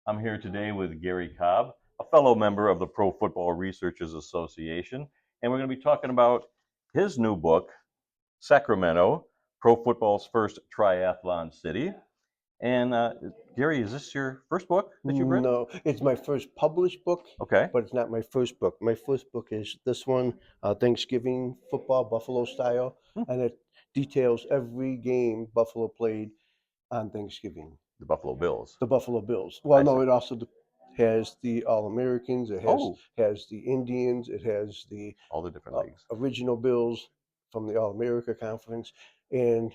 I'm here today with Gary Cobb, a fellow member of the Pro Football Researchers Association, and we're going to be talking about his new book, Sacramento, Pro Football's First Triathlon City. And Gary, is this your first book that you've written? No, it's my first published book, Okay. but it's not my first book. My first book is this one, Thanksgiving football, Buffalo style, Hmm. and it details every game Buffalo played on Thanksgiving. The Buffalo Bills. The Buffalo Bills. I Well, see. no, it also has the All Americans. It Oh, has the Indians. It has the all the different leagues. original Bills from the All America Conference, and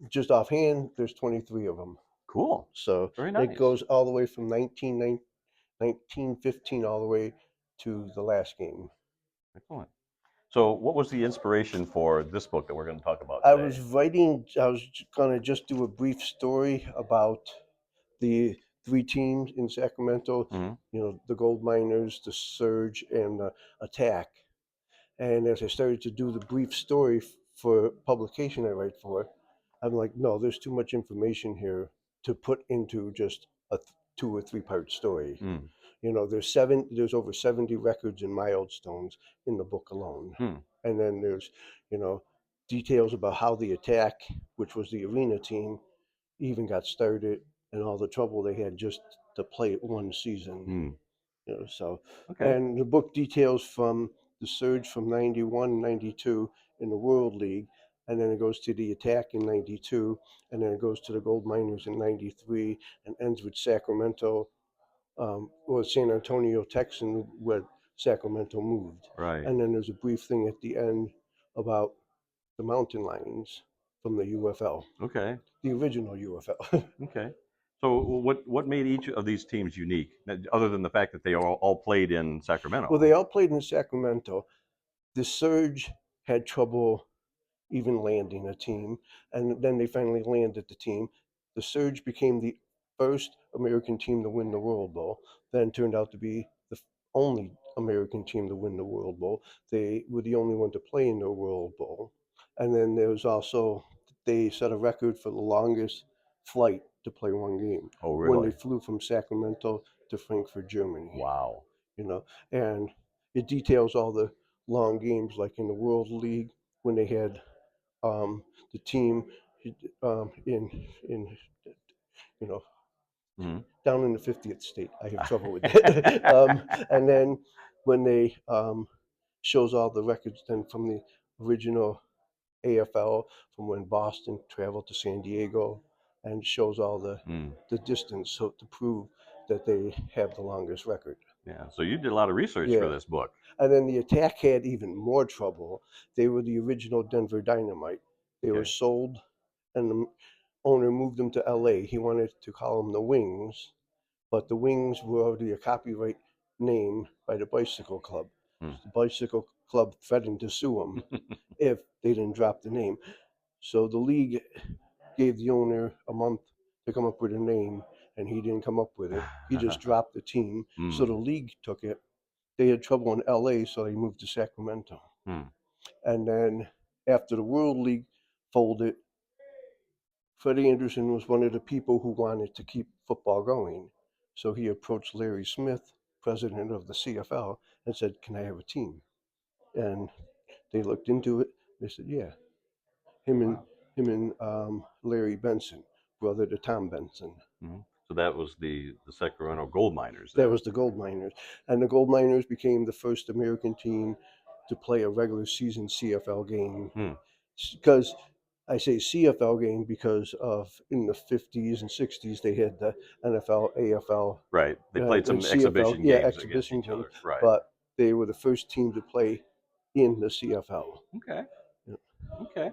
just offhand, there's 23 of them. Cool. So Very it nice. goes all the way from 1915 all the way to the last game. Excellent. So, what was the inspiration for this book that we're going to talk about I today? was writing, I was going to just do a brief story about the three teams in Sacramento, Hmm. the gold miners, the surge, and the attack. And as I started to do the brief story for publication I write for, I'm like, no, there's too much information here to put into just a 2 or 3 part story. Mm. There's over 70 records and milestones in the book alone. Hmm. And then there's, you know, details about how the attack, which was the arena team, even got started and all the trouble they had just to play it one season. Hmm. So, Okay. and the book details from the surge from 91, 92 in the World League, and then it goes to the attack in 92, and then it goes to the gold miners in 93, and ends with Sacramento, or San Antonio, Texan, where Sacramento moved. Right. And then there's a brief thing at the end about the mountain lions from the UFL, Okay. the original UFL. Okay. So what made each of these teams unique, other than the fact that they all played in Well, Sacramento? they all played in Sacramento. The Surge had trouble even landing a team, and then they finally landed the team. The Surge became the first American team to win the World Bowl, then turned out to be the only American team to win the World Bowl. They were the only one to play in the World Bowl. And then there was also, they set a record for the longest flight to play one game Oh, when they really? flew from Sacramento to Frankfurt, Germany. Wow. you know, and it details all the long games, like in the World League when they had the team in you know Hmm. down in the 50th state. I have trouble with that. And then when they shows all the records then from the original AFL, from when Boston traveled to San Diego, and shows all Mm. the distance, so to prove that they have the longest record. Yeah. So you did a lot of research for Yeah. this book. And then the attack had even more trouble. They were the original Denver Dynamite. They were Okay. sold, and the owner moved them to LA. He wanted to call them the Wings, but the Wings were already a copyright name by the Bicycle Club. Hmm. The Bicycle Club threatened to sue them if they didn't drop the name. So the league gave the owner a month to come up with a name, and he didn't come up with it. He just dropped the team. So Hmm. the league took it. They had trouble in LA, so they moved to Sacramento. Hmm. And then after the World League folded, Freddie Anderson was one of the people who wanted to keep football going. So he approached Larry Smith, president of the CFL, and said, "Can I have a team?" And they looked into it. They said, "Yeah." Him and Larry Benson, brother to Tom Benson. Hmm. So that was the Sacramento gold miners That then. was the Gold Miners. And the Gold Miners became the first American team to play a regular season CFL game. Hmm. Because I say CFL game because of in the 50s and 60s they had the NFL, AFL, Right. They played and some CFL, exhibition yeah, games against exhibition each games, other. Right. but they were the first team to play in the CFL. Okay. Yeah. Okay.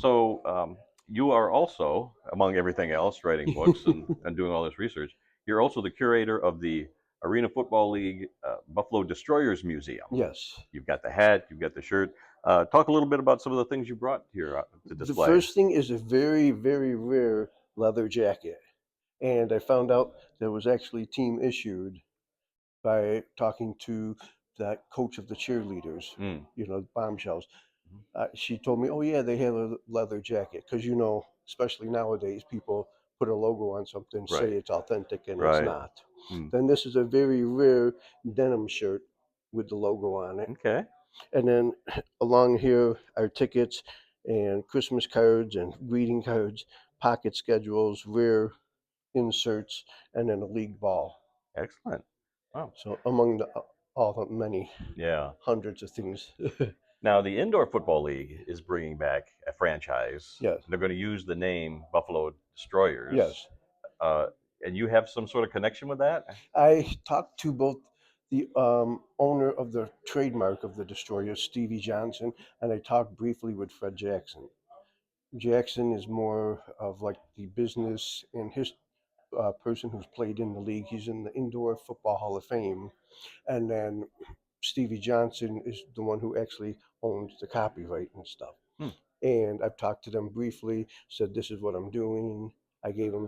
So you are also, among everything else, writing books and doing all this research. You're also the curator of the Arena Football League Buffalo Destroyers Museum. Yes. You've got the hat, you've got the shirt. Talk a little bit about some of the things you brought here to The display. first thing is a very, very rare leather jacket. And I found out that was actually team issued by talking to that coach of the cheerleaders, Mm. bombshells. She told me, "Oh yeah, they have a leather jacket because especially nowadays, people put a logo on something, say Right. it's authentic, and it's Right. not. Hmm. Then this is a very rare denim shirt with the logo on it. Okay. And then along here are tickets and Christmas cards and greeting cards, pocket schedules, rare inserts, and then a league ball. Excellent. Wow. So among all the many Yeah. hundreds of things. Now, the Indoor Football League is bringing back a franchise. Yes, They're going to use the name Buffalo Destroyers. yes. Uh, and you have some sort of connection with that? I talked to both the owner of the trademark of the destroyer, Stevie Johnson, and I talked briefly with Fred Jackson. Jackson is more of like the business and his person who's played in the league. He's in the Indoor Football Hall of Fame. And then Stevie Johnson is the one who actually owns the copyright and stuff. Hmm. And I've talked to them briefly, said this is what I'm doing. I gave them,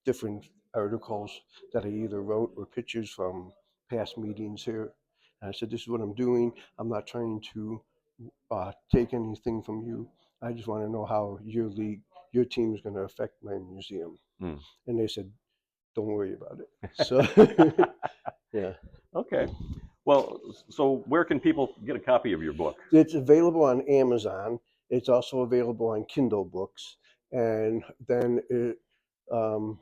different articles that I either wrote or pictures from past meetings here. And I said, this is what I'm doing. I'm not trying to take anything from you. I just want to know how your league, your team is going to affect my museum. Hmm. And they said, don't worry about it. So, yeah. Okay. Well, so where can people get a copy of your book? It's available on Amazon. It's also available on Kindle books. And then um,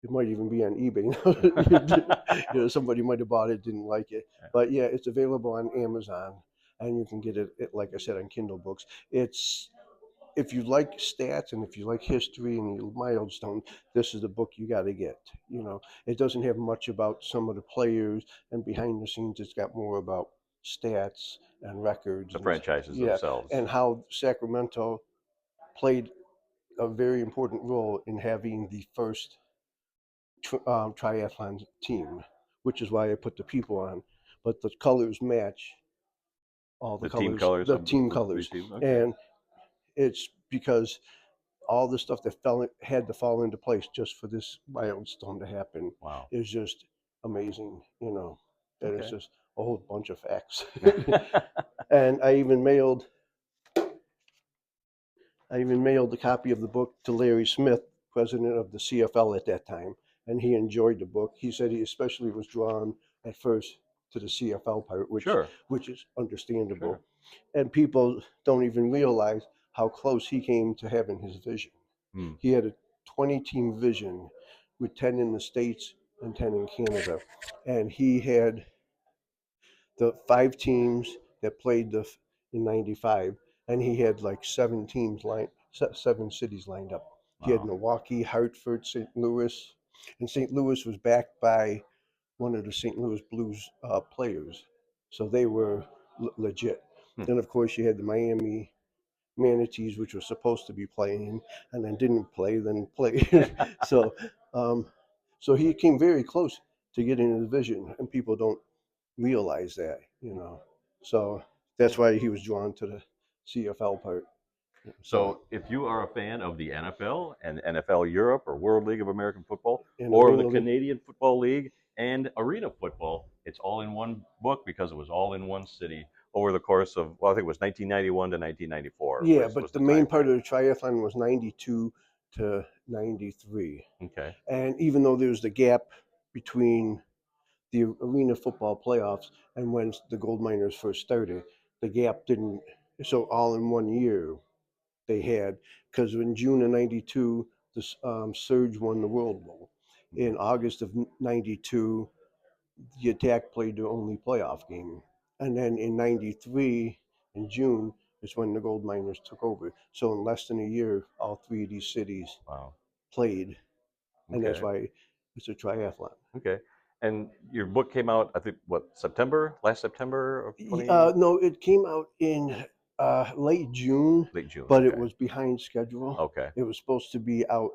it might even be on eBay. Somebody might have bought it, didn't like it. But yeah, it's available on Amazon. And you can get it, like I said, on Kindle books. It's if you like stats and if you like history and you milestone, this is the book you got to get. It doesn't have much about some of the players and behind the scenes. It's got more about stats and records The and franchises yeah, themselves. and how Sacramento played a very important role in having the first triathlon team, which is why I put the people on. But the colors match all the The team colors, colors the of team the three colors, teams. Okay. and it's because all the stuff that had to fall into place just for this milestone to happen Wow. is just amazing. That it's Okay. just a whole bunch of facts. And I even mailed a copy of the book to Larry Smith, president of the CFL at that time, and he enjoyed the book. He said he especially was drawn at first to the CFL part, which Sure. which is understandable. Sure. And people don't even realize how close he came to having his vision. Hmm. He had a 20-team vision with 10 in the States and 10 in Canada. And he had the 5 teams that played in 95, and he had like 7 cities lined up. He had Wow. Milwaukee, Hartford, St. Louis, and St. Louis was backed by one of the St. Louis Blues players. So they were legit. Hmm. Then, of course, you had the Miami Manatees, which were supposed to be playing, and then didn't play, then played. so, um, so he came very close to getting the vision, and people don't realize that. So that's why he was drawn to the CFL part. So, So, if you are a fan of the NFL and NFL Europe or World League of American Football in or the Arena League, Canadian Football League and Arena Football, it's all in one book because it was all in one city over the course of, well, I think it was 1991 to 1994 yeah, was but the the main time part frame. of the triathlon was 92 to 93. Okay. And even though there was the gap between the Arena Football playoffs and when the gold miners first started, the gap didn't. So all in one year they had, because in June of '92, the Surge won the World Bowl. In August of '92, the Attack played their only playoff game, and then in '93, in June, is when the gold miners took over. So in less than a year, all 3 of these cities Wow. played, and that's Okay. why it's a triathlon. Okay. And your book came out, I think, what, September? Last September of 20, No, it came out in late June, late June. but it Okay. was behind schedule. Okay. It was supposed to be out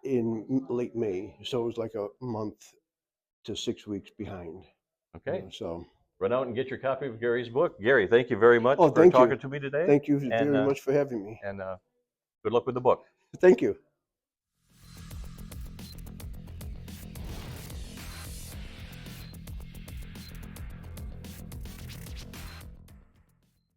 in late May, so it was like a month to 6 weeks behind. Okay. So, Run out and get your copy of Gary's book. Gary, thank you very much oh, for thank you, talking to me today. thank you And very much for having me. and good luck with the book. Thank you.